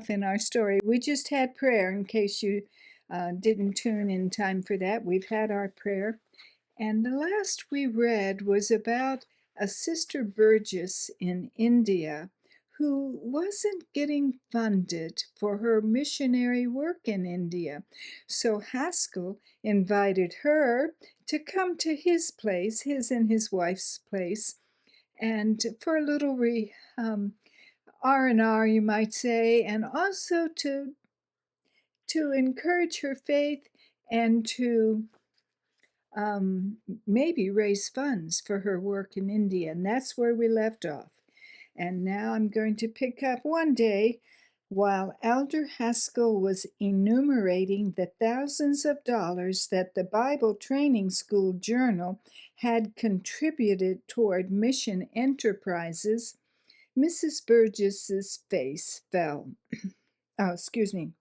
off in our story. We just had prayer in case you didn't tune in time for that. We've had our prayer. And the last we read was about a Sister Burgess in India who wasn't getting funded for her missionary work in India. So Haskell invited her to come to his place, his and his wife's place, and for a little R&R, you might say, and also to encourage her faith and to maybe raise funds for her work in India. And that's where we left off. And now I'm going to pick up one day while Elder Haskell was enumerating the thousands of dollars that the Bible Training School Journal had contributed toward mission enterprises. Mrs. Burgess's face fell. Oh, excuse me.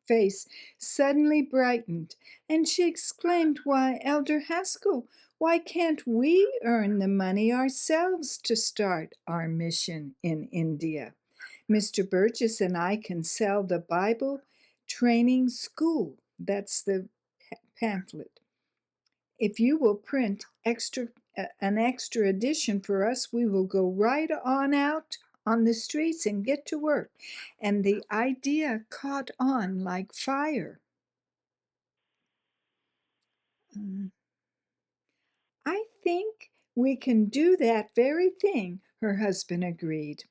Face suddenly brightened, and she exclaimed, "Why, Elder Haskell, why can't we earn the money ourselves to start our mission in India? Mr. Burgess and I can sell the Bible Training School." That's the pamphlet. "If you will print an extra edition for us, we will go right on out on the streets and get to work." And the idea caught on like fire. "I think we can do that very thing," her husband agreed.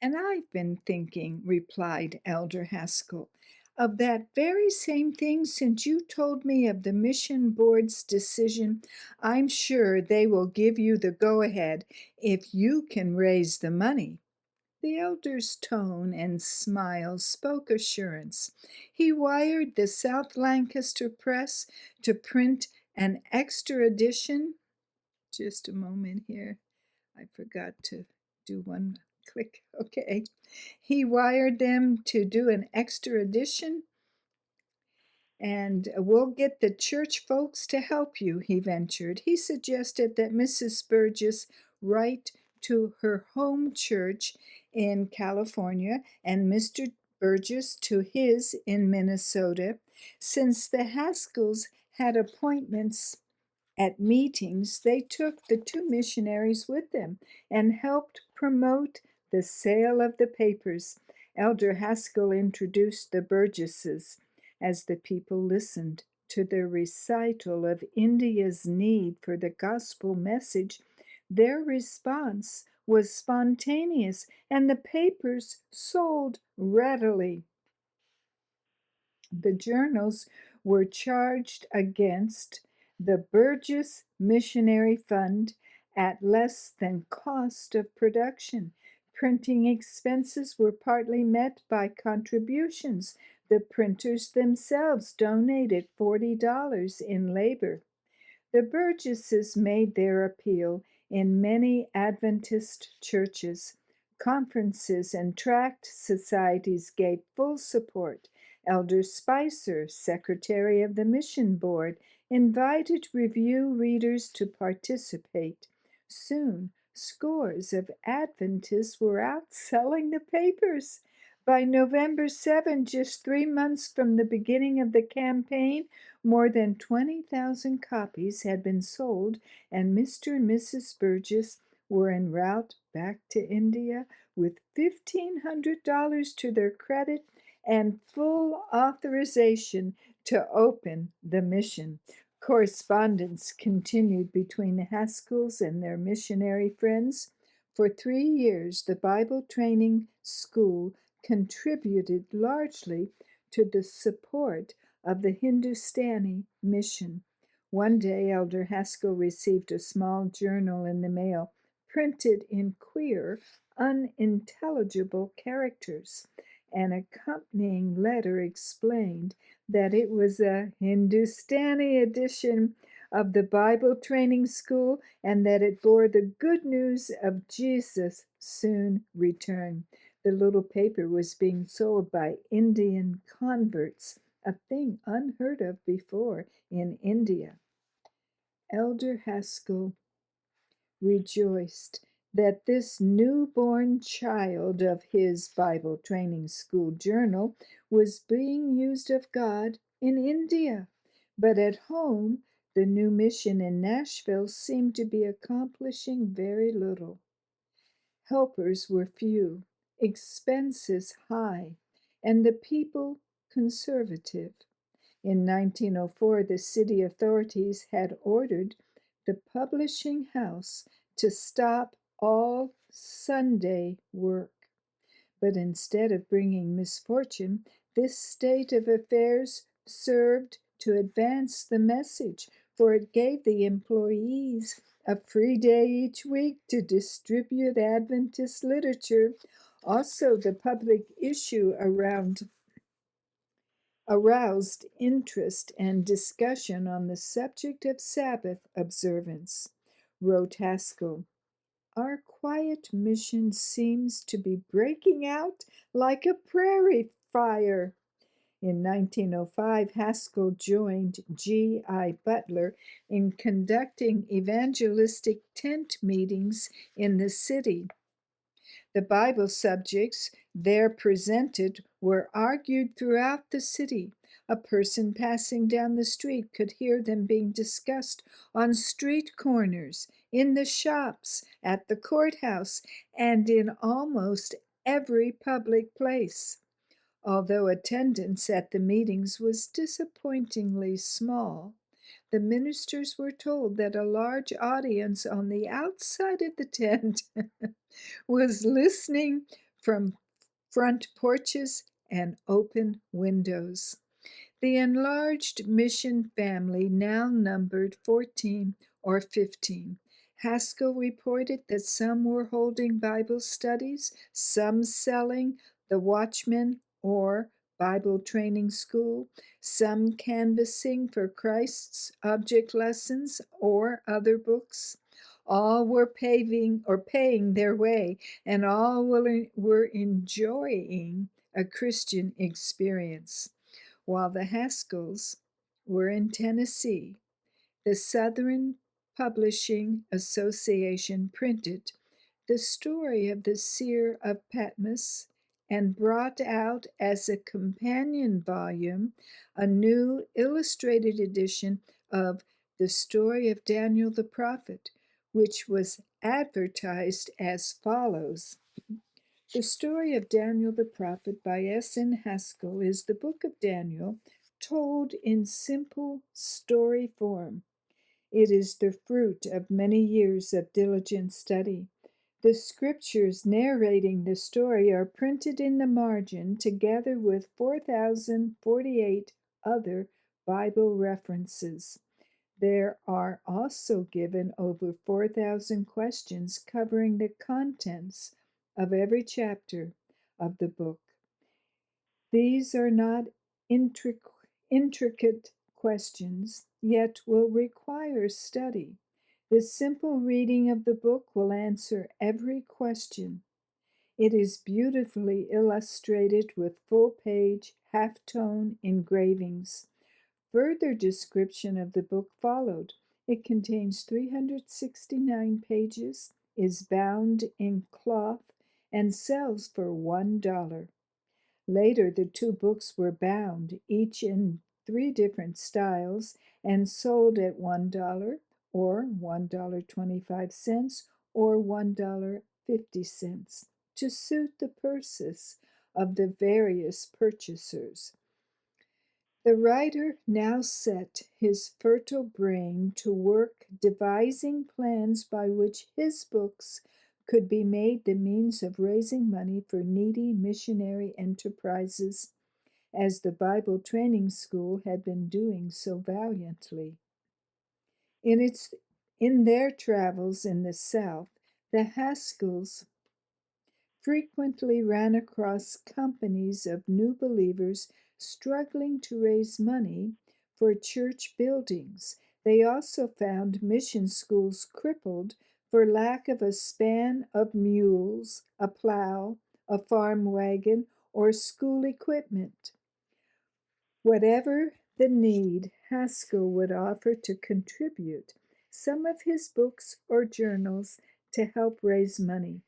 "And I've been thinking," replied Elder Haskell, "of that very same thing since you told me of the mission board's decision. I'm sure they will give you the go-ahead if you can raise the money." The elder's tone and smile spoke assurance. He wired the South Lancaster Press to print an extra edition. Just a moment here. I forgot to do one click. Okay. He wired them to do an extra edition, and "we'll get the church folks to help you," he ventured. He suggested that Mrs. Burgess write to her home church in California and Mr. Burgess to his in Minnesota. Since the Haskells had appointments at meetings, they took the two missionaries with them and helped promote the sale of the papers. Elder Haskell introduced the Burgesses. As the people listened to their recital of India's need for the gospel message, their response was spontaneous, and the papers sold readily. The journals were charged against the Burgess Missionary Fund at less than cost of production. Printing expenses were partly met by contributions. The printers themselves donated $40 in labor. The Burgesses made their appeal in many Adventist churches. Conferences and tract societies gave full support. Elder Spicer, secretary of the mission board, invited review readers to participate. Soon, scores of Adventists were out selling the papers. By November 7, just 3 months from the beginning of the campaign, more than 20,000 copies had been sold, and Mr. and Mrs. Burgess were en route back to India with $1,500 to their credit and full authorization to open the mission. Correspondence continued between the Haskells and their missionary friends. For 3 years, the Bible Training School contributed largely to the support of the Hindustani mission. One day, Elder Haskell received a small journal in the mail, printed in queer, unintelligible characters. An accompanying letter explained that it was a Hindustani edition of the Bible Training School and that it bore the good news of Jesus' soon return. The little paper was being sold by Indian converts, a thing unheard of before in India. Elder Haskell rejoiced that this newborn child of his Bible Training School journal was being used of God in India. But at home, the new mission in Nashville seemed to be accomplishing very little. Helpers were few, expenses high, and the people conservative. In 1904, the city authorities had ordered the publishing house to stop all Sunday work. But instead of bringing misfortune, this state of affairs served to advance the message, for it gave the employees a free day each week to distribute Adventist literature. Also, the public issue aroused interest and discussion on the subject of Sabbath observance. Wrote Haskell, "Our quiet mission seems to be breaking out like a prairie fire." In 1905, Haskell joined G. I. Butler in conducting evangelistic tent meetings in the city. The Bible subjects there presented were argued throughout the city. A person passing down the street could hear them being discussed on street corners, in the shops, at the courthouse, and in almost every public place. Although attendance at the meetings was disappointingly small, the ministers were told that a large audience on the outside of the tent was listening from front porches and open windows. The enlarged mission family now numbered 14 or 15. Haskell reported that some were holding Bible studies, some selling the Watchman or Bible Training School, some canvassing for Christ's Object Lessons or other books. All were paying their way, and all were enjoying a Christian experience. While the Haskells were in Tennessee, the Southern Publishing Association printed the story of the Seer of Patmos and brought out as a companion volume a new illustrated edition of the story of Daniel the prophet, which was advertised as follows. The story of Daniel the prophet by S.N. Haskell is the book of Daniel told in simple story form. It is the fruit of many years of diligent study. The scriptures narrating the story are printed in the margin together with 4,048 other Bible references. There are also given over 4,000 questions covering the contents of every chapter of the book. These are not intricate questions, yet will require study. The simple reading of the book will answer every question. It is beautifully illustrated with full-page, half-tone engravings. Further description of the book followed. It contains 369 pages, is bound in cloth, and sells for $1. Later, the two books were bound, each in 3 different styles, and sold at $1 or $1.25 or $1.50 to suit the purses of the various purchasers. The writer now set his fertile brain to work devising plans by which his books could be made the means of raising money for needy missionary enterprises, as the Bible Training School had been doing so valiantly. In their travels in the South, the Haskells frequently ran across companies of new believers struggling to raise money for church buildings. They also found mission schools crippled for lack of a span of mules, a plow, a farm wagon, or school equipment. Whatever the need, Haskell would offer to contribute some of his books or journals to help raise money,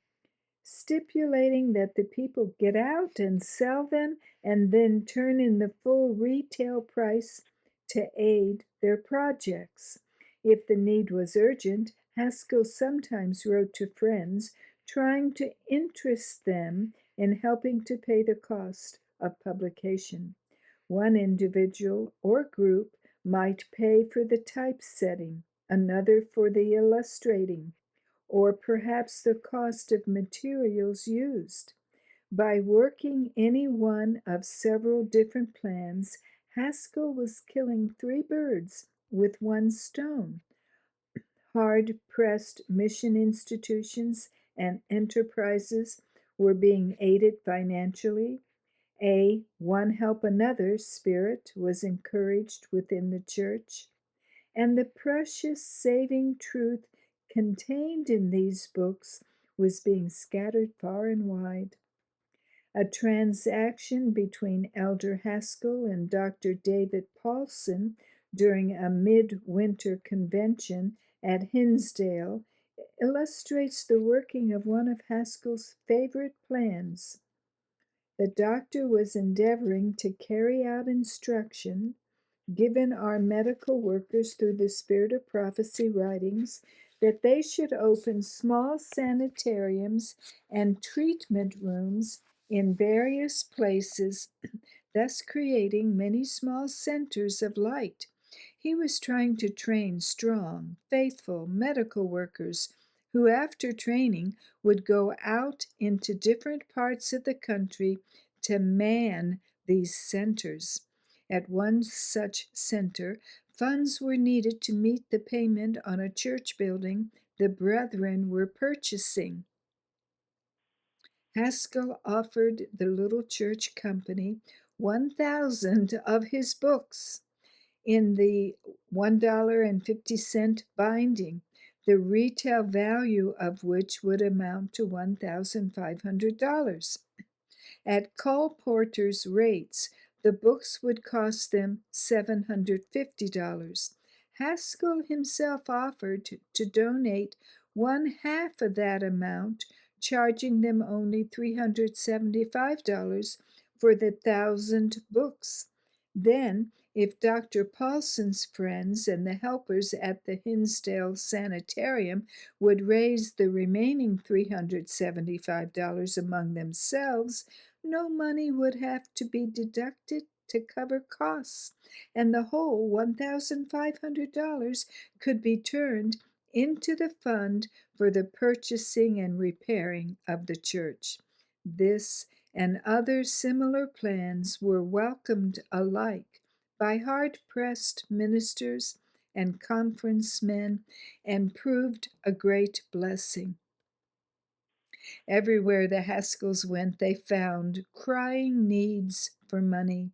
stipulating that the people get out and sell them and then turn in the full retail price to aid their projects. If the need was urgent, Haskell sometimes wrote to friends trying to interest them in helping to pay the cost of publication. One individual or group might pay for the typesetting, another for the illustrating, or perhaps the cost of materials used. By working any one of several different plans, Haskell was killing three birds with one stone. Hard pressed mission institutions and enterprises were being aided financially. A one help another spirit was encouraged within the church, and the precious saving truth contained in these books was being scattered far and wide. A transaction between Elder Haskell and Dr. David Paulson during a midwinter convention at Hinsdale illustrates the working of one of Haskell's favorite plans. The doctor was endeavoring to carry out instruction given our medical workers through the Spirit of Prophecy writings that they should open small sanitariums and treatment rooms in various places, thus creating many small centers of light. He was trying to train strong, faithful medical workers who, after training, would go out into different parts of the country to man these centers. At one such center, funds were needed to meet the payment on a church building the brethren were purchasing. Haskell offered the little church company 1,000 of his books in the $1.50 binding, the retail value of which would amount to $1,500. At Colporteur's rates, the books would cost them $750. Haskell himself offered to donate one half of that amount, charging them only $375 for the 1,000 books. Then, if Dr. Paulson's friends and the helpers at the Hinsdale Sanitarium would raise the remaining $375 among themselves, no money would have to be deducted to cover costs, and the whole $1,500 could be turned into the fund for the purchasing and repairing of the church. This and other similar plans were welcomed alike by hard-pressed ministers and conference men and proved a great blessing. Everywhere the Haskells went, they found crying needs for money.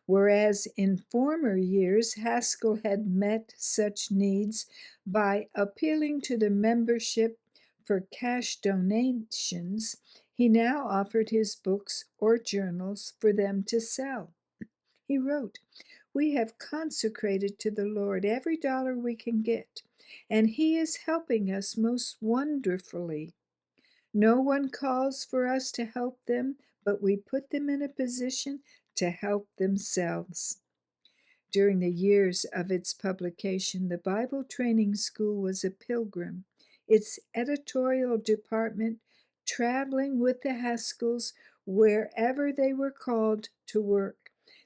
Whereas in former years, Haskell had met such needs by appealing to the membership for cash donations, he now offered his books or journals for them to sell. He wrote, "We have consecrated to the Lord every dollar we can get, and He is helping us most wonderfully. No one calls for us to help them, but we put them in a position to help themselves." During the years of its publication, the Bible Training School was a pilgrim, its editorial department traveling with the Haskells wherever they were called to work.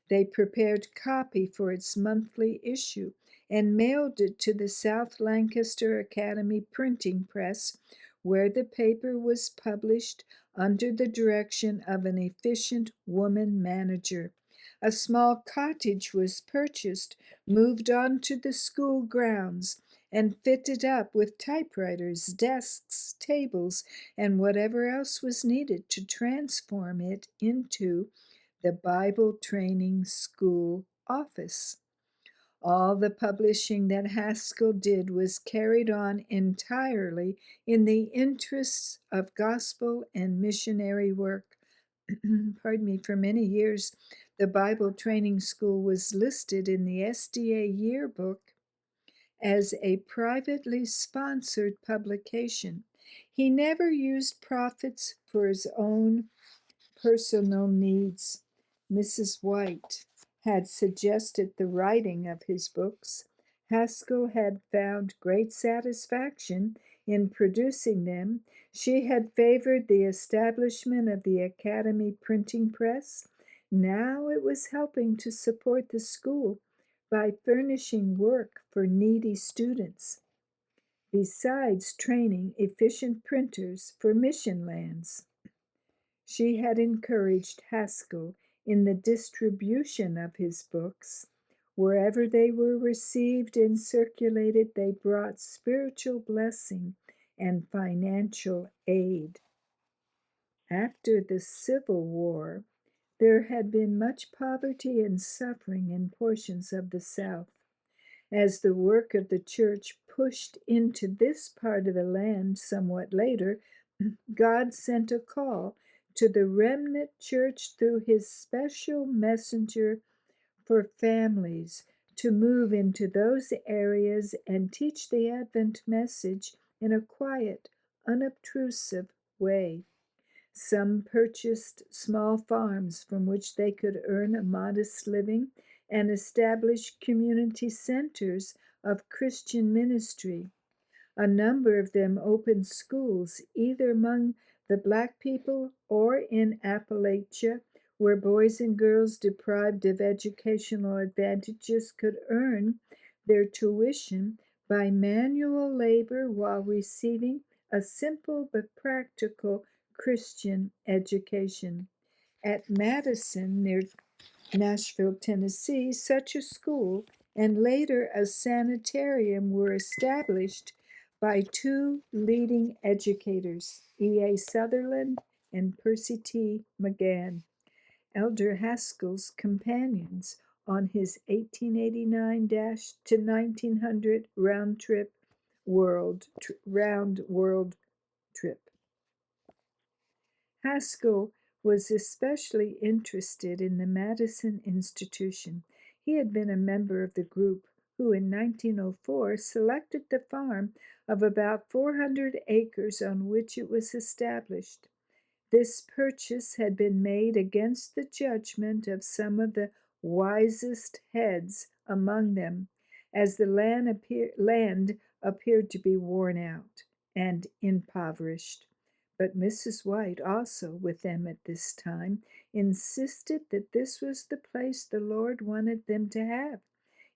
They prepared copy for its monthly issue and mailed it to the South Lancaster Academy Printing Press, where the paper was published under the direction of an efficient woman manager. A small cottage was purchased, moved on to the school grounds, and fitted up with typewriters, desks, tables, and whatever else was needed to transform it into the Bible Training School office. All the publishing that Haskell did was carried on entirely in the interests of gospel and missionary work. Pardon me, for many years, the Bible Training School was listed in the SDA yearbook as a privately sponsored publication. He never used profits for his own personal needs. Mrs. White had suggested the writing of his books. Haskell had found great satisfaction in producing them. She had favored the establishment of the Academy printing press. Now it was helping to support the school by furnishing work for needy students, besides training efficient printers for mission lands. She had encouraged Haskell in the distribution of his books. Wherever they were received and circulated, they brought spiritual blessing and financial aid. After the Civil War, there had been much poverty and suffering in portions of the South. As the work of the church pushed into this part of the land somewhat later, God sent a call to the remnant church through his special messenger for families to move into those areas and teach the Advent message in a quiet, unobtrusive way. Some purchased small farms from which they could earn a modest living and establish community centers of Christian ministry. A number of them opened schools either among the black people or in Appalachia, where boys and girls deprived of educational advantages could earn their tuition by manual labor while receiving a simple but practical Christian education. At Madison, near Nashville, Tennessee, such a school and later a sanitarium were established by two leading educators, E.A. Sutherland and Percy T. McGann, Elder Haskell's companions on his 1889 to 1900 round world trip. Haskell was especially interested in the Madison Institution. He had been a member of the group who in 1904 selected the farm of about 400 acres on which it was established. This purchase had been made against the judgment of some of the wisest heads among them, as the land appeared to be worn out and impoverished. But Mrs. White, also with them at this time, insisted that this was the place the Lord wanted them to have.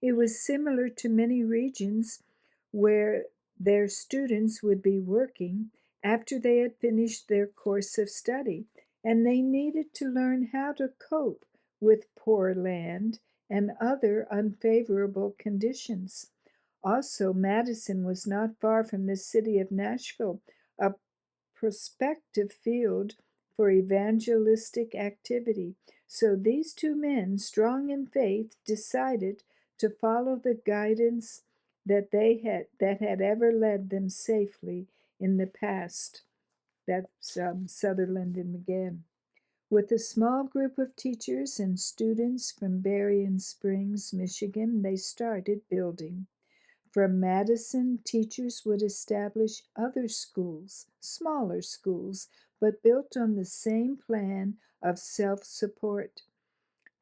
It was similar to many regions where their students would be working after they had finished their course of study, and they needed to learn how to cope with poor land and other unfavorable conditions. Also, Madison was not far from the city of Nashville, a prospective field for evangelistic activity. So these two men, strong in faith, decided to follow the guidance that had ever led them safely in the past. That's Sutherland and McGann. With a small group of teachers and students from Berrien Springs, Michigan, they started building. From Madison, teachers would establish other schools, smaller schools, but built on the same plan of self support.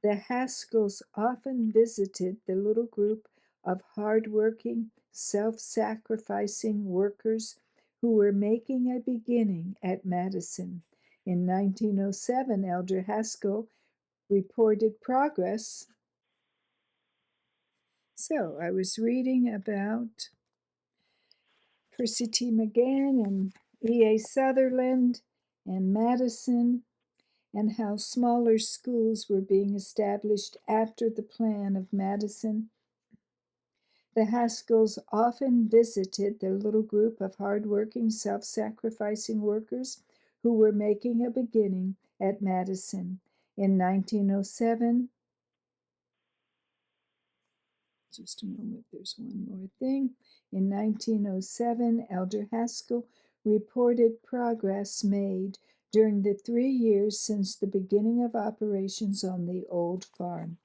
The Haskells often visited the little group of hard-working, self-sacrificing workers who were making a beginning at Madison. In 1907, Elder Haskell reported progress. So I was reading about Percy T. McGann and E.A. Sutherland and Madison, and how smaller schools were being established after the plan of Madison. The Haskells often visited their little group of hard-working, self-sacrificing workers who were making a beginning at Madison. In 1907, just a moment, there's one more thing. In 1907, Elder Haskell reported progress made during the 3 years since the beginning of operations on the old farm.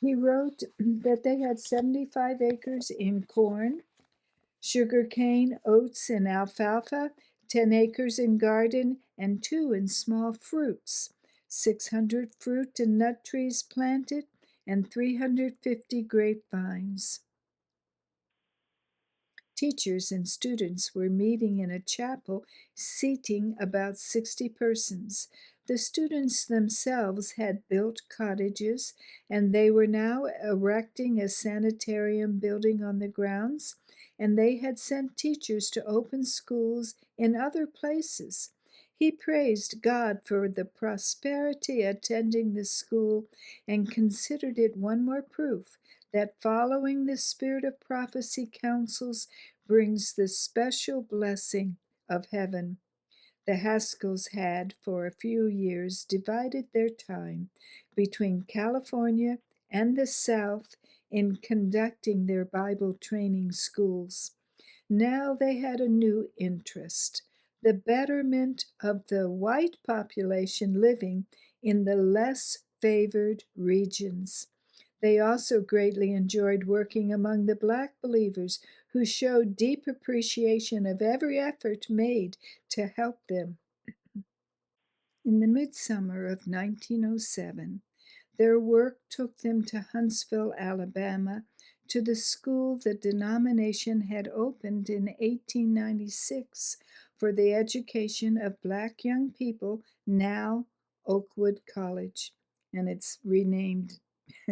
He wrote that they had 75 acres in corn, sugar cane, oats, and alfalfa, 10 acres in garden and 2 in small fruits, 600 fruit and nut trees planted, and 350 grapevines. Teachers and students were meeting in a chapel seating about 60 persons. The students themselves had built cottages, and they were now erecting a sanitarium building on the grounds, and they had sent teachers to open schools in other places. He praised God for the prosperity attending the school and considered it one more proof that following the spirit of prophecy counsels brings the special blessing of heaven. The Haskells had, for a few years, divided their time between California and the South in conducting their Bible training schools. Now they had a new interest: the betterment of the white population living in the less favored regions. They also greatly enjoyed working among the black believers who showed deep appreciation of every effort made to help them. In the midsummer of 1907, their work took them to Huntsville, Alabama, to the school the denomination had opened in 1896 for the education of black young people, now Oakwood College, and it's renamed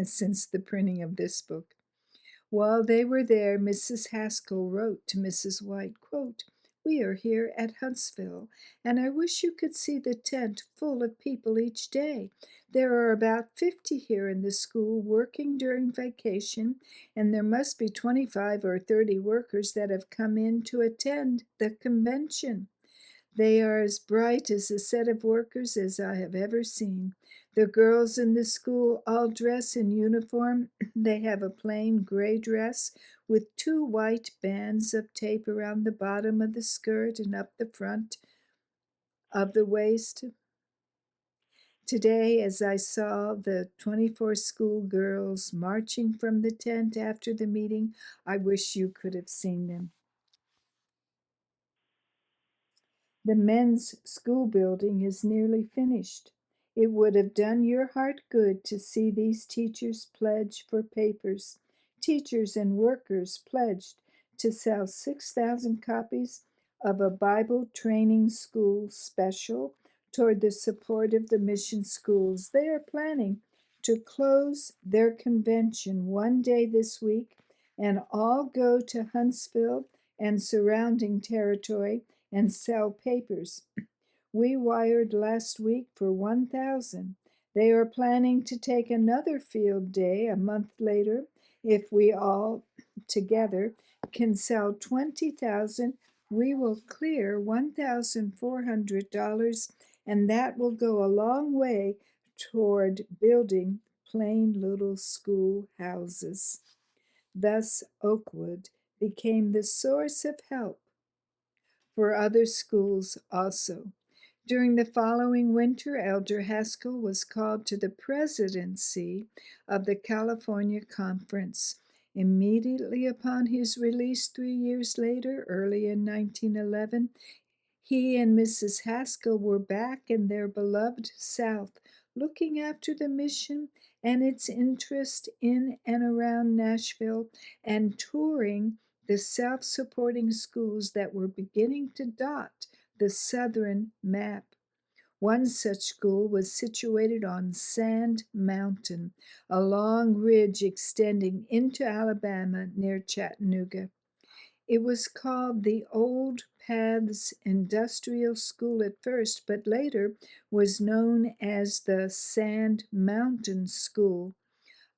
since the printing of this book. While they were there, Mrs. Haskell wrote to Mrs. White, quote, "We are here at Huntsville, and I wish you could see the tent full of people each day. There are about 50 here in the school working during vacation, and there must be 25 or 30 workers that have come in to attend the convention. They are as bright as a set of workers as I have ever seen. The girls in the school all dress in uniform. They have a plain gray dress with 2 white bands of tape around the bottom of the skirt and up the front of the waist. Today, as I saw the 24 school girls marching from the tent after the meeting, I wish you could have seen them. The men's school building is nearly finished. It would have done your heart good to see these teachers pledge for papers. Teachers and workers pledged to sell 6,000 copies of a Bible training school special toward the support of the mission schools. They are planning to close their convention one day this week and all go to Huntsville and surrounding territory and sell papers. We wired last week for 1,000. They are planning to take another field day a month later. If we all together can sell 20,000, we will clear $1,400, and that will go a long way toward building plain little school houses. Thus, Oakwood became the source of help for other schools also. During the following winter, Elder Haskell was called to the presidency of the California Conference. Immediately upon his release 3 years later, early in 1911, he and Mrs. Haskell were back in their beloved South, looking after the mission and its interest in and around Nashville, and touring the self supporting schools that were beginning to dot the southern map. One such school was situated on Sand Mountain, a long ridge extending into Alabama near Chattanooga. It was called the Old Paths Industrial School at first, but later was known as the Sand Mountain School.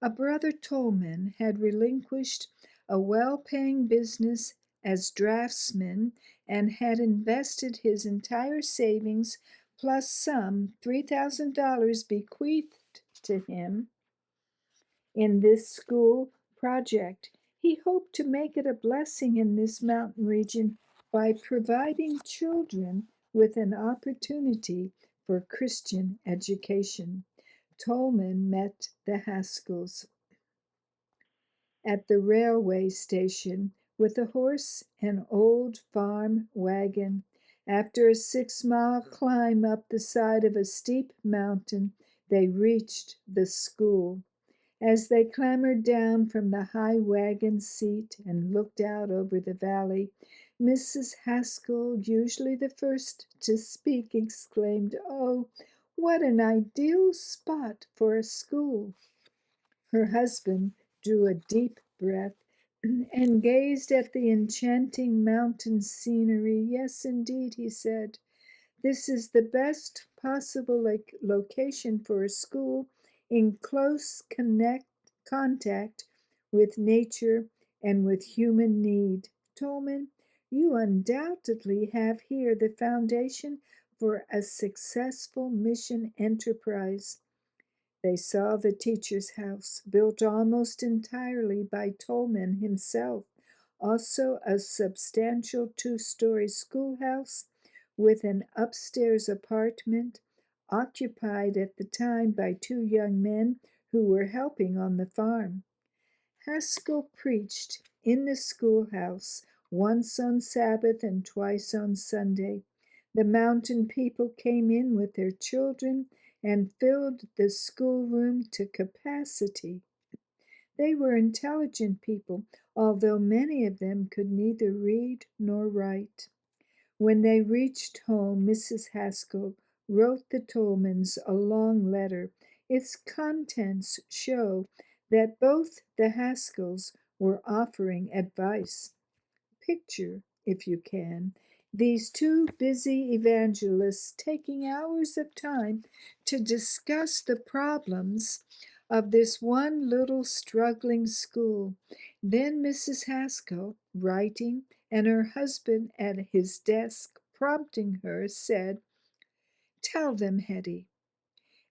A brother Tolman had relinquished a well-paying business as draftsman and had invested his entire savings plus some $3,000 bequeathed to him in this school project. He hoped to make it a blessing in this mountain region by providing children with an opportunity for Christian education. Tolman met the Haskells at the railway station with a horse and old farm wagon. After a 6-mile climb up the side of a steep mountain, they reached the school. As they clambered down from the high wagon seat and looked out over the valley, Mrs. Haskell, usually the first to speak, exclaimed, "Oh, what an ideal spot for a school!" Her husband drew a deep breath and gazed at the enchanting mountain scenery. "Yes, indeed," he said. "This is the best possible location for a school in close contact with nature and with human need. Tolman, you undoubtedly have here the foundation for a successful mission enterprise." They saw the teacher's house, built almost entirely by Tolman himself, also a substantial 2-story schoolhouse with an upstairs apartment occupied at the time by 2 young men who were helping on the farm. Haskell preached in the schoolhouse once on Sabbath and twice on Sunday. The mountain people came in with their children and filled the schoolroom to capacity. They were intelligent people, although many of them could neither read nor write. When they reached home, Mrs. Haskell wrote the Tolmans a long letter. Its contents show that both the Haskells were offering advice. Picture, if you can, these two busy evangelists taking hours of time to discuss the problems of this one little struggling school. Then Mrs. Haskell, writing, and her husband at his desk prompting her, said, "Tell them, Hetty,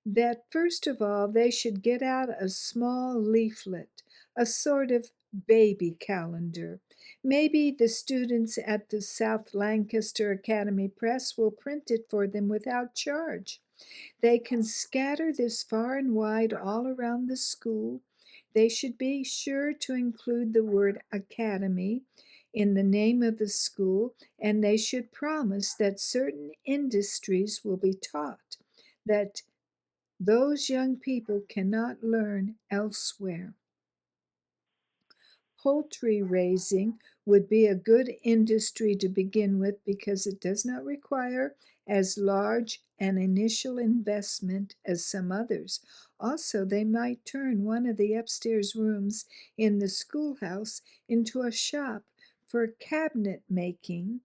that first of all they should get out a small leaflet, a sort of baby calendar. Maybe the students at the South Lancaster Academy Press will print it for them without charge. They can scatter this far and wide all around the school. They should be sure to include the word academy in the name of the school, and they should promise that certain industries will be taught that those young people cannot learn elsewhere. Poultry raising would be a good industry to begin with because it does not require as large an initial investment as some others. Also, they might turn one of the upstairs rooms in the schoolhouse into a shop for cabinet making,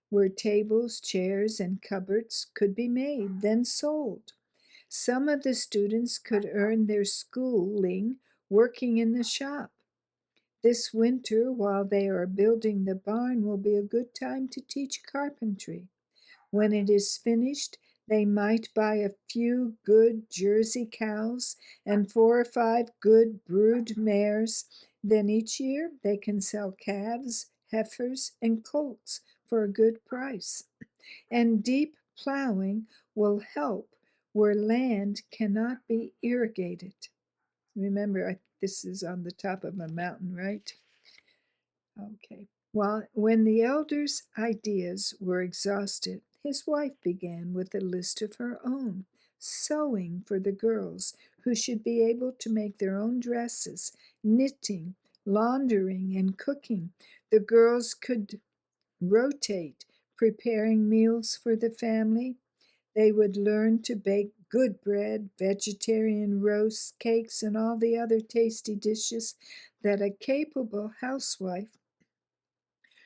where tables, chairs, and cupboards could be made, then sold. Some of the students could earn their schooling working in the shop. This winter, while they are building the barn, will be a good time to teach carpentry. When it is finished, they might buy a few good Jersey cows and 4 or 5 good brood mares. Then each year they can sell calves, heifers, and colts for a good price. And deep plowing will help where land cannot be irrigated. Remember, this is on the top of a mountain, right? Okay. Well, when the elder's ideas were exhausted, his wife began with a list of her own. Sewing for the girls, who should be able to make their own dresses, knitting, laundering, and cooking. The girls could rotate, preparing meals for the family. They would learn to bake good bread, vegetarian roasts, cakes, and all the other tasty dishes that a capable housewife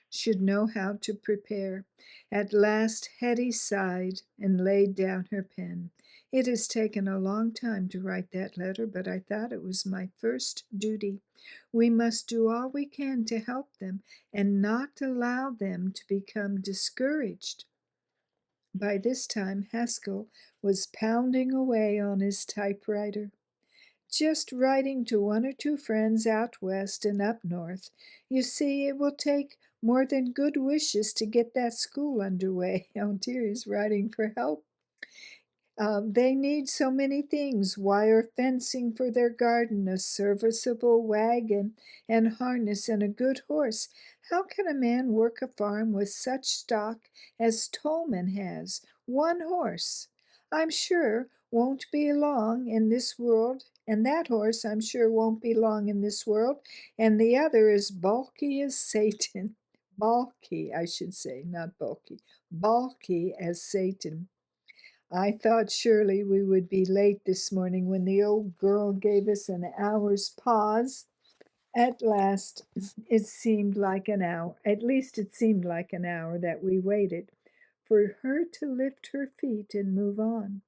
should know how to prepare. At last Hetty sighed and laid down her pen. "It has taken a long time to write that letter, but I thought it was my first duty. We must do all we can to help them and not allow them to become discouraged." By this time Haskell was pounding away on his typewriter. "Just writing to 1 or 2 friends out west and up north. You see, it will take more than good wishes to get that school under way." Oh dear, he's writing for help. They need so many things: wire fencing for their garden, a serviceable wagon and harness, and a good horse. How can a man work a farm with such stock as Tolman has? One horse, I'm sure, won't be long in this world, and that horse, I'm sure, won't be long in this world, and the other is bulky as Satan. Balky, I should say, not bulky. Balky as Satan. I thought surely we would be late this morning when the old girl gave us an hour's pause. At last, it seemed like an hour, at least it seemed like an hour that we waited for her to lift her feet and move on.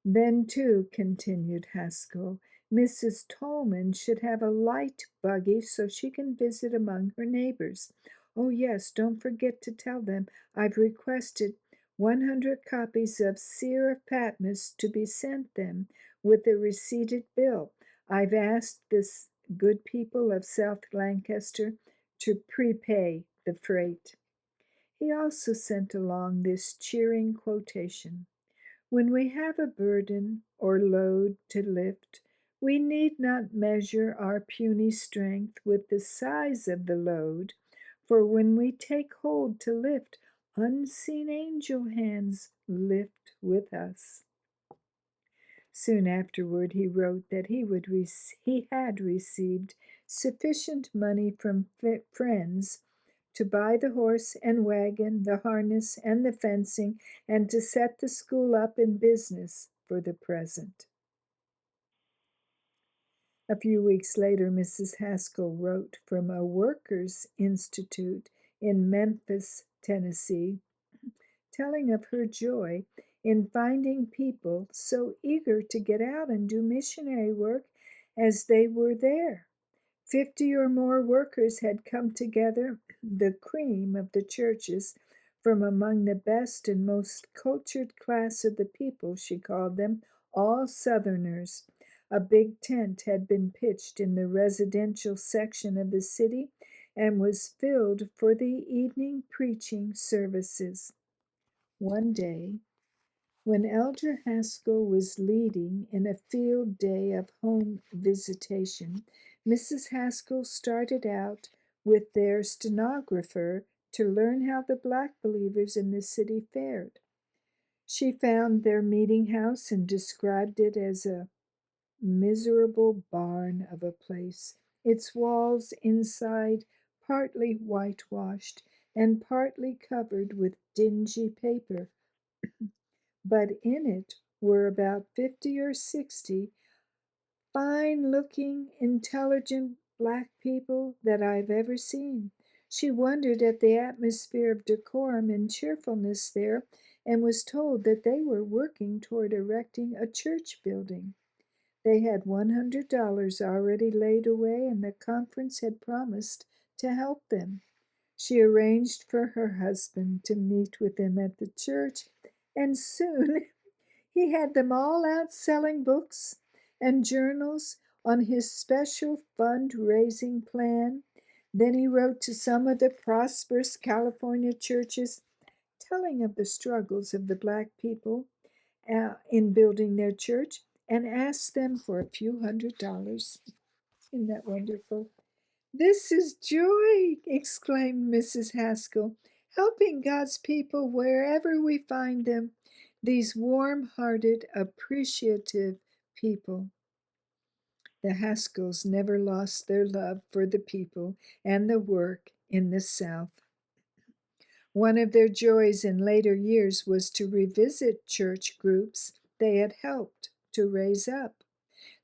Then, too, continued Haskell, Mrs. Tolman should have a light buggy so she can visit among her neighbors. Oh, yes, don't forget to tell them I've requested 100 copies of Seer of Patmos to be sent them with a receipted bill. I've asked this good people of South Lancaster to prepay the freight. He also sent along this cheering quotation: when we have a burden or load to lift, we need not measure our puny strength with the size of the load, for when we take hold to lift, unseen angel hands lift with us. Soon afterward he wrote that he had received sufficient money from friends to buy the horse and wagon, the harness and the fencing, and to set the school up in business for the present. A few weeks later, Mrs. Haskell wrote from a workers' institute in Memphis, Tennessee, telling of her joy in finding people so eager to get out and do missionary work as they were there. 50 or more workers had come together, the cream of the churches, from among the best and most cultured class of the people, she called them, all Southerners. A big tent had been pitched in the residential section of the city and was filled for the evening preaching services. One day, when Elder Haskell was leading in a field day of home visitation, Mrs. Haskell started out with their stenographer to learn how the black believers in the city fared. She found their meeting house and described it as a miserable barn of a place, its walls inside partly whitewashed and partly covered with dingy paper, but in it were about 50 or 60 fine-looking, intelligent black people that I've ever seen. She wondered at the atmosphere of decorum and cheerfulness there, and was told that they were working toward erecting a church building. They had $100 already laid away, and the conference had promised to help them. She arranged for her husband to meet with them at the church, and soon he had them all out selling books and journals on his special fund-raising plan. Then he wrote to some of the prosperous California churches, telling of the struggles of the black people in building their church, and asked them for a few $100s. Isn't that wonderful? This is joy, exclaimed Mrs. Haskell, helping God's people wherever we find them, these warm-hearted, appreciative people. The Haskells never lost their love for the people and the work in the South. One of their joys in later years was to revisit church groups they had helped to raise up.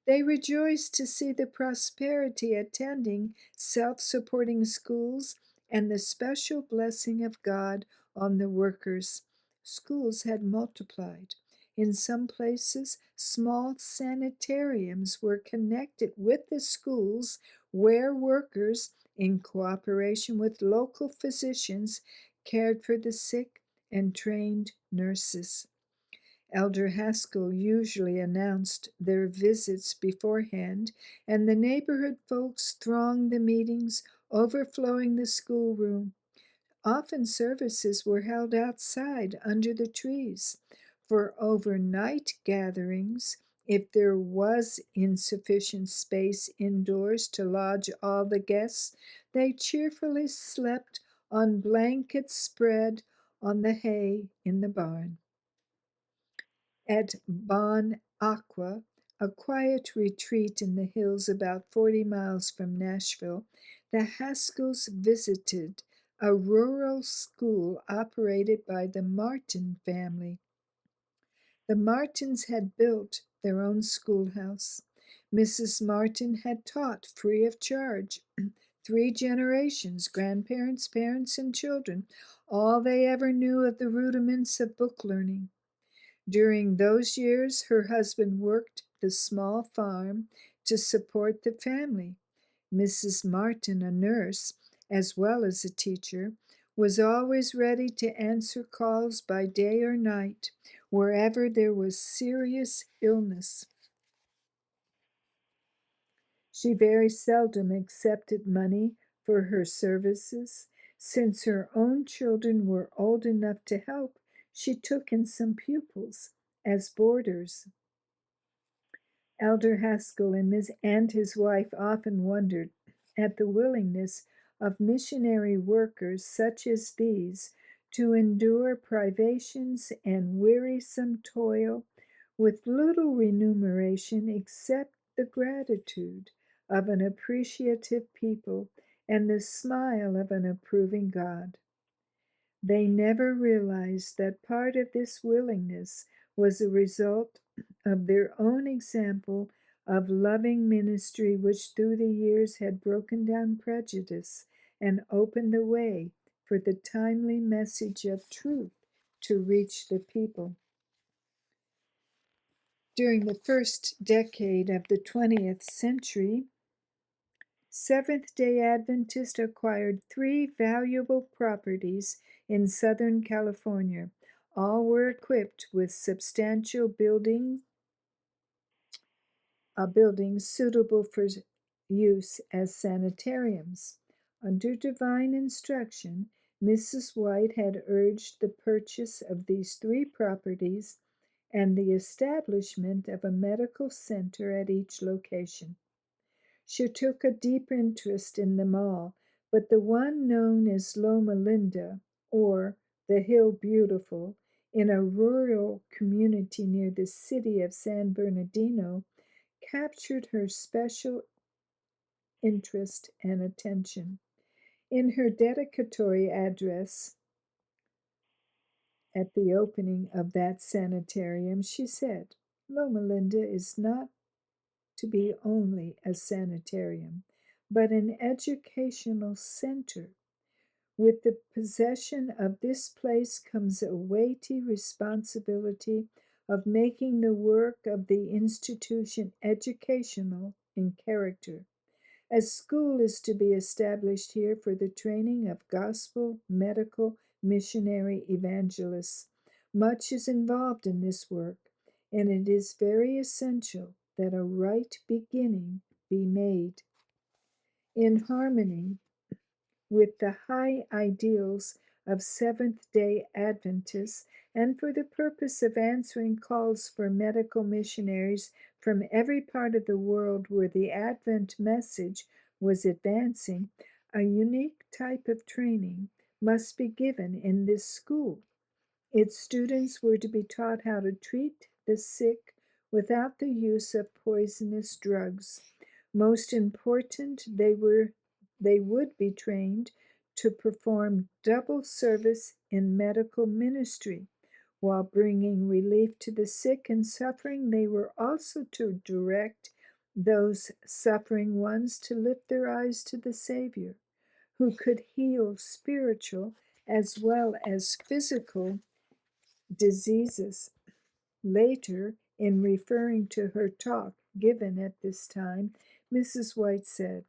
They rejoiced to see the prosperity attending self-supporting schools and the special blessing of God on the workers. Schools had multiplied. In some places, small sanitariums were connected with the schools where workers, in cooperation with local physicians, cared for the sick and trained nurses. Elder Haskell usually announced their visits beforehand, and the neighborhood folks thronged the meetings, overflowing the schoolroom. Often services were held outside under the trees. For overnight gatherings, if there was insufficient space indoors to lodge all the guests, they cheerfully slept on blankets spread on the hay in the barn. At Bon Aqua, a quiet retreat in the hills about 40 miles from Nashville, the Haskells visited a rural school operated by the Martin family. The Martins had built their own schoolhouse. Mrs. Martin had taught free of charge. 3 generations, grandparents, parents, and children, all they ever knew of the rudiments of book learning. During those years, her husband worked the small farm to support the family. Mrs. Martin, a nurse as well as a teacher, was always ready to answer calls by day or night wherever there was serious illness. She very seldom accepted money for her services. Since her own children were old enough to help, she took in some pupils as boarders. Elder Haskell and his wife often wondered at the willingness of missionary workers such as these to endure privations and wearisome toil with little remuneration except the gratitude of an appreciative people and the smile of an approving God. They never realized that part of this willingness was a result of their own example of loving ministry, which through the years had broken down prejudice and opened the way for the timely message of truth to reach the people. During the first decade of the 20th century, Seventh day Adventists acquired 3 valuable properties in Southern California. All were equipped with substantial buildings suitable for use as sanitariums. Under divine instruction, Mrs. White had urged the purchase of these 3 properties and the establishment of a medical center at each location. She took a deep interest in them all, but the one known as Loma Linda, or the Hill Beautiful, in a rural community near the city of San Bernardino, captured her special interest and attention. In her dedicatory address at the opening of that sanitarium, she said, Loma Linda is not to be only a sanitarium, but an educational center. With the possession of this place comes a weighty responsibility of making the work of the institution educational in character. A school is to be established here for the training of gospel, medical, missionary evangelists. Much is involved in this work, and it is very essential that a right beginning be made. In harmony with the high ideals of Seventh day Adventists, and for the purpose of answering calls for medical missionaries from every part of the world where the Advent message was advancing, a unique type of training must be given in this school. Its students were to be taught how to treat the sick without the use of poisonous drugs. Most important, they would be trained to perform double service in medical ministry. While bringing relief to the sick and suffering, they were also to direct those suffering ones to lift their eyes to the Savior, who could heal spiritual as well as physical diseases. Later, in referring to her talk given at this time, Mrs. White said,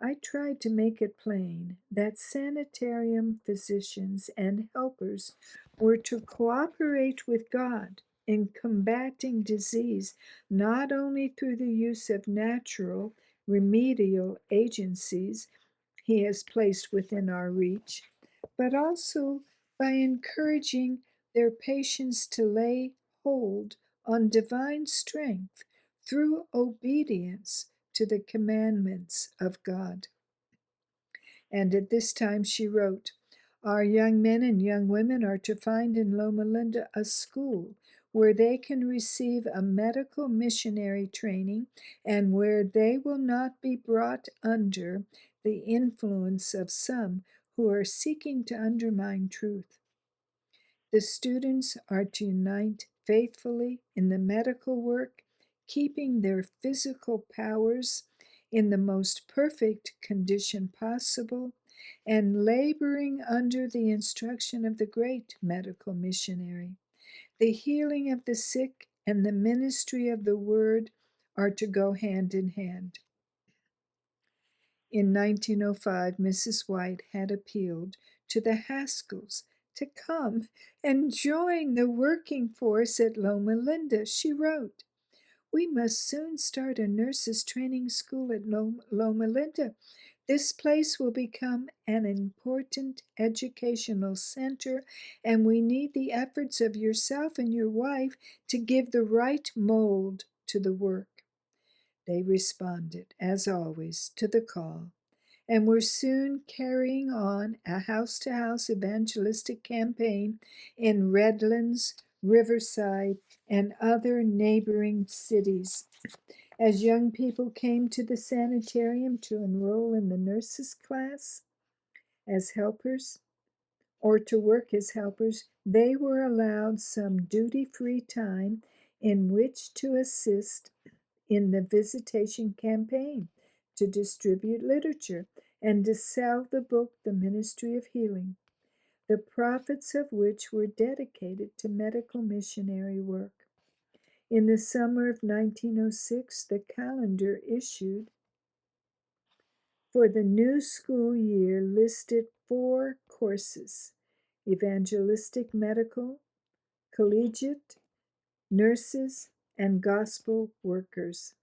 I tried to make it plain that sanitarium physicians and helpers were to cooperate with God in combating disease not only through the use of natural remedial agencies He has placed within our reach, but also by encouraging their patients to lay hold on divine strength through obedience to the commandments of God. And at this time she wrote, "Our young men and young women are to find in Loma Linda a school where they can receive a medical missionary training and where they will not be brought under the influence of some who are seeking to undermine truth. The students are to unite faithfully in the medical work, keeping their physical powers in the most perfect condition possible, and laboring under the instruction of the great medical missionary. The healing of the sick and the ministry of the word are to go hand in hand." In 1905, Mrs. White had appealed to the Haskells to come and join the working force at Loma Linda. She wrote, "We must soon start a nurses' training school at Loma Linda. This place will become an important educational center, and we need the efforts of yourself and your wife to give the right mold to the work." They responded, as always, to the call and were soon carrying on a house-to-house evangelistic campaign in Redlands, Riverside, and other neighboring cities. As young people came to the sanitarium to enroll in the nurses' class as helpers or to work as helpers, they were allowed some duty-free time in which to assist in the visitation campaign, to distribute literature, and to sell the book The Ministry of Healing, the profits of which were dedicated to medical missionary work. In the summer of 1906, the calendar issued for the new school year listed 4 courses: evangelistic medical, collegiate, nurses, and gospel workers.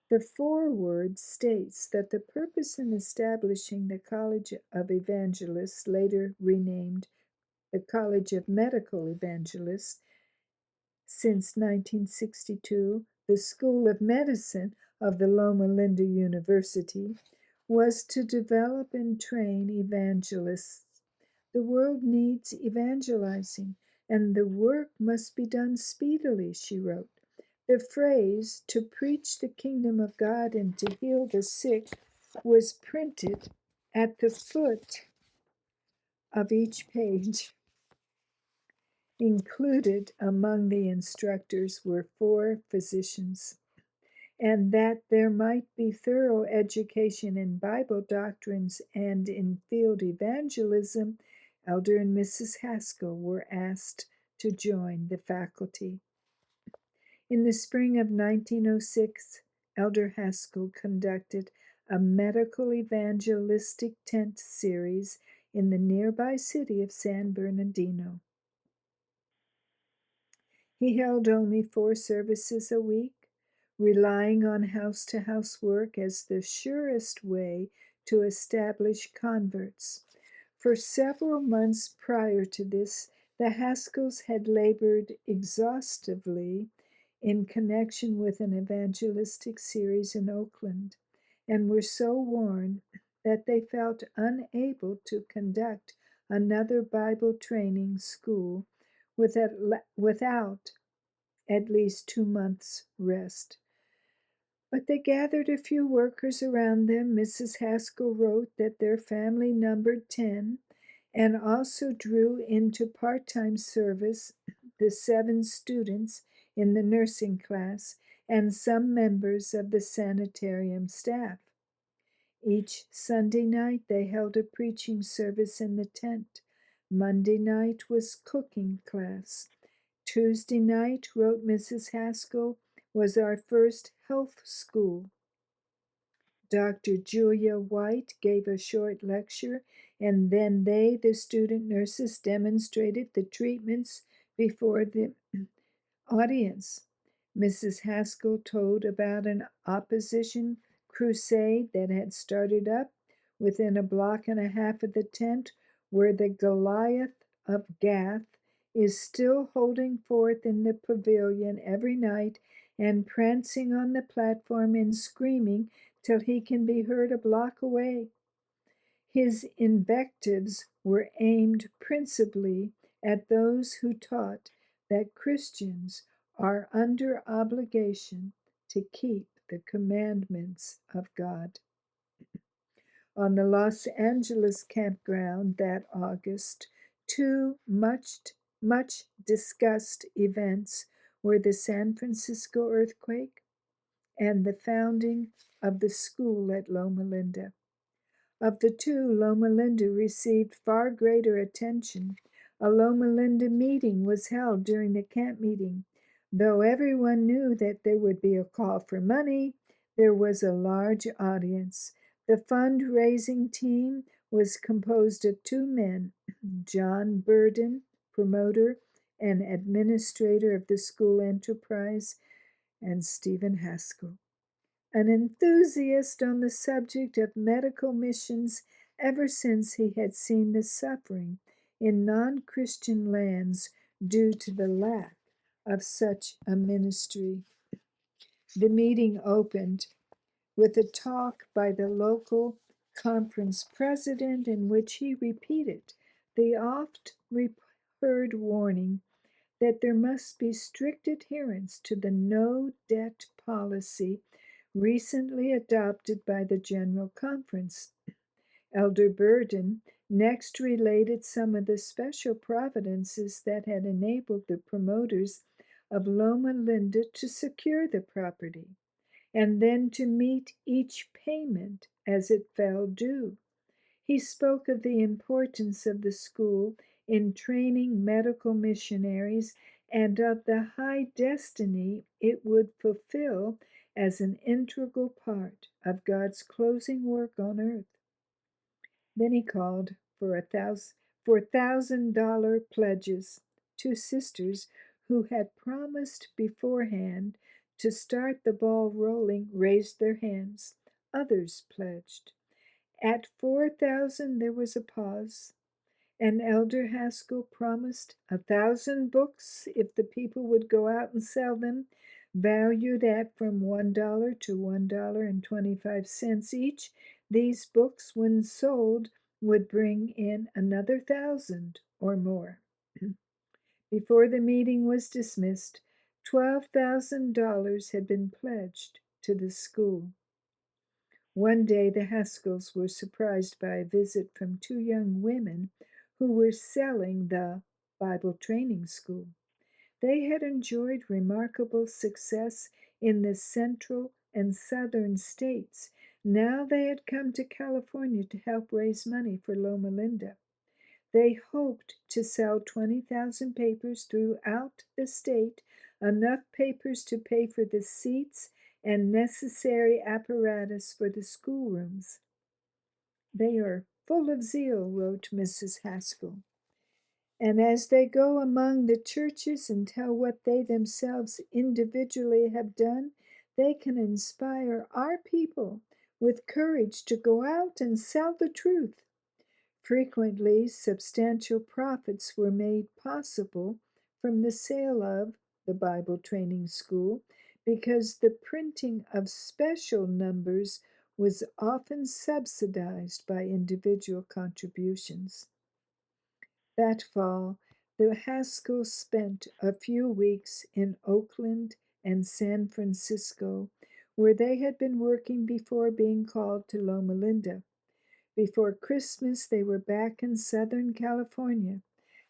The foreword states that the purpose in establishing the College of Evangelists, later renamed the College of Medical Evangelists, since 1962, the School of Medicine of the Loma Linda University, was to develop and train evangelists. The world needs evangelizing, and the work must be done speedily, she wrote. The phrase, "to preach the kingdom of God and to heal the sick," was printed at the foot of each page. Included among the instructors were 4 physicians, and that there might be thorough education in Bible doctrines and in field evangelism, Elder and Mrs. Haskell were asked to join the faculty. In the spring of 1906, Elder Haskell conducted a medical evangelistic tent series in the nearby city of San Bernardino. He held only 4 services a week, relying on house-to-house work as the surest way to establish converts. For several months prior to this, the Haskells had labored exhaustively in connection with an evangelistic series in Oakland, and were so worn that they felt unable to conduct another Bible training school without at least 2 months' rest. But they gathered a few workers around them. Mrs. Haskell wrote that their family numbered 10, and also drew into part-time service the 7 students in the nursing class and some members of the sanitarium staff. Each Sunday night they held a preaching service in the tent. Monday night was cooking class. Tuesday night, wrote Mrs. Haskell, was our first health school. Dr. Julia White gave a short lecture, and then they, the student nurses, demonstrated the treatments before the audience. Mrs. Haskell told about an opposition crusade that had started up within a block and a half of the tent, where the Goliath of Gath is still holding forth in the pavilion every night and prancing on the platform and screaming till he can be heard a block away. His invectives were aimed principally at those who taught that Christians are under obligation to keep the commandments of God. On the Los Angeles campground that August, two much discussed events were the San Francisco earthquake and the founding of the school at Loma Linda. Of the two, Loma Linda received far greater attention. A Loma Linda meeting was held during the camp meeting. Though everyone knew that there would be a call for money, there was a large audience. The fundraising team was composed of two men, John Burden, promoter and administrator of the school enterprise, and Stephen Haskell, an enthusiast on the subject of medical missions ever since he had seen the suffering in non Christian lands due to the lack of such a ministry. The meeting opened with a talk by the local conference president in which he repeated the oft heard warning that there must be strict adherence to the no debt policy recently adopted by the General Conference. Elder Burden next related some of the special providences that had enabled the promoters of Loma Linda to secure the property, and then to meet each payment as it fell due. He spoke of the importance of the school in training medical missionaries and of the high destiny it would fulfill as an integral part of God's closing work on earth. Then he called for $1,000 pledges. Two sisters who had promised beforehand to start the ball rolling raised their hands. Others pledged. At 4,000 there was a pause, and Elder Haskell promised 1,000 books if the people would go out and sell them, valued at from $1 to $1.25 each. These books, when sold, would bring in another 1,000 or more. Before the meeting was dismissed, $12,000 had been pledged to the school. One day the Haskells were surprised by a visit from two young women who were selling the Bible training school. They had enjoyed remarkable success in the central and southern states. Now they had come to California to help raise money for Loma Linda. They hoped to sell 20,000 papers throughout the state, enough papers to pay for the seats and necessary apparatus for the schoolrooms. They are full of zeal, wrote Mrs. Haskell. And as they go among the churches and tell what they themselves individually have done, they can inspire our people with courage to go out and sell the truth. Frequently, substantial profits were made possible from the sale of the Bible Training School because the printing of special numbers was often subsidized by individual contributions. That fall, the Haskells spent a few weeks in Oakland and San Francisco, where they had been working before being called to Loma Linda. Before Christmas, they were back in Southern California.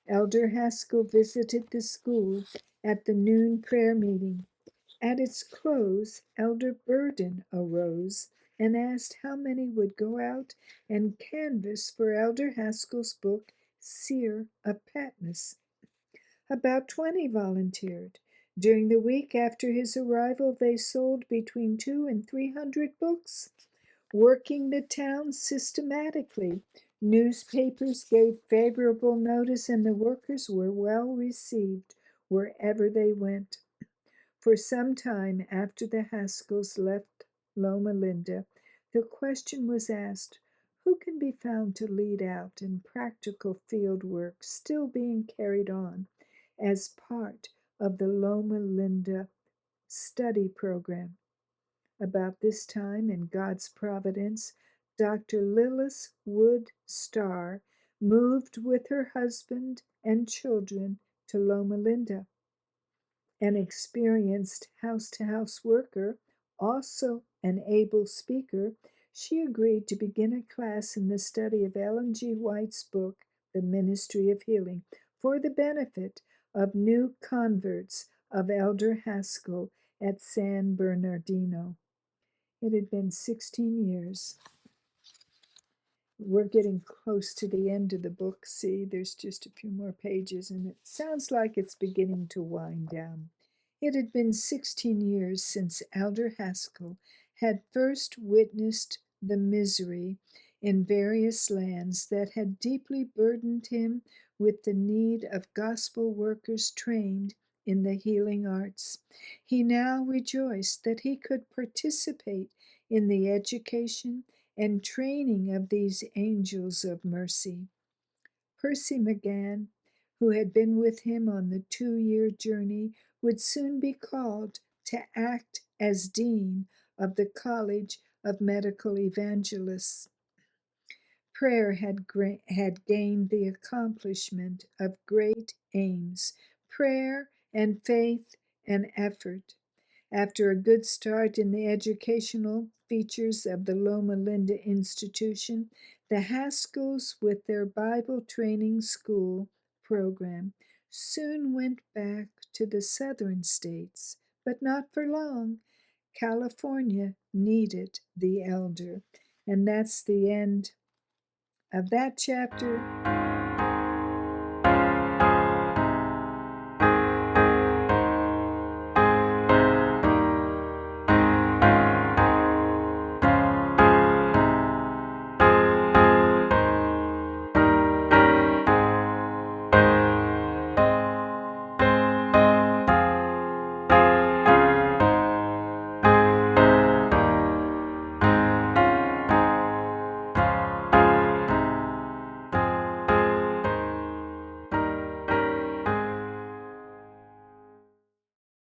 Elder Haskell visited the school at the noon prayer meeting. At its close, Elder Burden arose and asked how many would go out and canvass for Elder Haskell's book, Seer of Patmos. About 20 volunteered. During the week after his arrival, they sold between 200 and 300 books. Working the town systematically, newspapers gave favorable notice and the workers were well received wherever they went. For some time after the Haskells left Loma Linda, the question was asked, who can be found to lead out in practical field work still being carried on as part of the Loma Linda study program. About this time, in God's providence, Dr. Lillis Wood Starr moved with her husband and children to Loma Linda. An experienced house to house worker, also an able speaker, she agreed to begin a class in the study of Ellen G. White's book, The Ministry of Healing, for the benefit of new converts of Elder Haskell at San Bernardino. It had been 16 years. We're getting close to the end of the book. See, there's just a few more pages, and it sounds like it's beginning to wind down. It had been 16 years since Elder Haskell had first witnessed the misery in various lands that had deeply burdened him with the need of gospel workers trained in the healing arts. He now rejoiced that he could participate in the education and training of these angels of mercy. Percy McGann, who had been with him on the 2-year journey, would soon be called to act as dean of the College of Medical Evangelists. Prayer had gained the accomplishment of great aims. Prayer and faith and effort. After a good start in the educational features of the Loma Linda Institution, the Haskells, with their Bible training school program, soon went back to the southern states, but not for long. California needed the elder. And that's the end of that chapter.